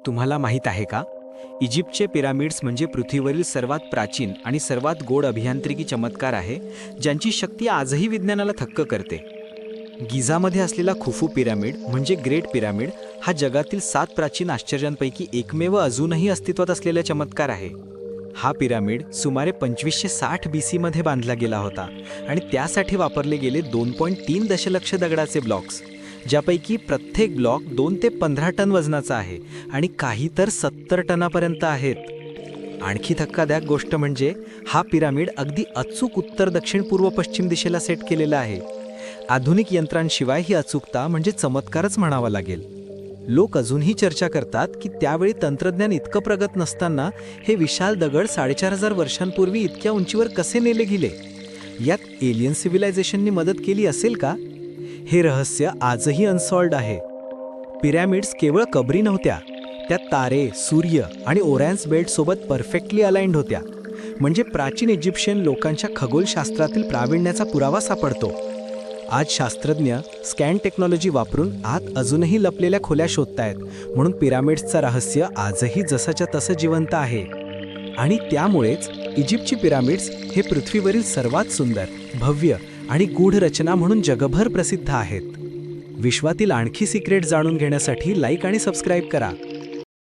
तुम्हाला माहीत आहे का? इजिप्तचे पिरामिड्स म्हणजे पृथ्वीवरील सर्वात प्राचीन आणि सर्वात गोड अभियांत्रिकी चमत्कार आहे, ज्यांची शक्ती आजही विज्ञानाला थक्क करते. गिझामध्ये असलेला खुफू पिरामिड म्हणजे ग्रेट पिरामिड हा जगातील 7 प्राचीन आश्चर्यांपैकी एकमेव अजूनही अस्तित्वात असलेला चमत्कार आहे. हा पिरामिड सुमारे 2560 BC मध्ये बांधला गेला होता आणि त्यासाठी वापरले गेले 2.3 दशलक्ष दगडाचे ब्लॉक्स, ज्यापैकी प्रत्येक ब्लॉक 2 ते 15 टन वजनाचा आहे आणि काही तर 70 टनापर्यंत आहेत. आणखी धक्कादायक गोष्ट म्हणजे हा पिरामिड अगदी अचूक उत्तर दक्षिण पूर्व पश्चिम दिशेला सेट केलेला आहे. आधुनिक यंत्रांशिवाय ही अचूकता म्हणजे चमत्कारच म्हणावा लागेल. लोक अजूनही चर्चा करतात की त्यावेळी तंत्रज्ञान इतकं प्रगत नसताना हे विशाल दगड 4500 वर्षांपूर्वी इतक्या उंचीवर कसे नेले गेले. यात एलियन सिव्हिलायझेशननी मदत केली असेल का? हे रहस्य आजही अनसॉल्व्ड आहे. पिरॅमिड्स केवळ कबरी नव्हत्या, त्या तारे, सूर्य आणि ओरॅन्स बेल्ट सोबत परफेक्टली अलाइन्ड होत्या. म्हणजे प्राचीन इजिप्शियन लोकांच्या खगोलशास्त्रातील प्रावीण्याचा पुरावा सापडतो. आज शास्त्रज्ञ स्कॅन टेक्नॉलॉजी वापरून आत अजूनही लपलेल्या खोल्या शोधतायत, म्हणून पिरॅमिड्सचं रहस्य आजही जसंच्या तसं जिवंत आहे. आणि त्यामुळेच इजिप्तची पिरॅमिड्स हे पृथ्वीवरील सर्वात सुंदर, भव्य आणि गूढ रचना म्हणून जगभर प्रसिद्ध आहेत. विश्वातील आणखी सिक्रेट जाणून घेण्यासाठी लाईक आणि सबस्क्राईब करा.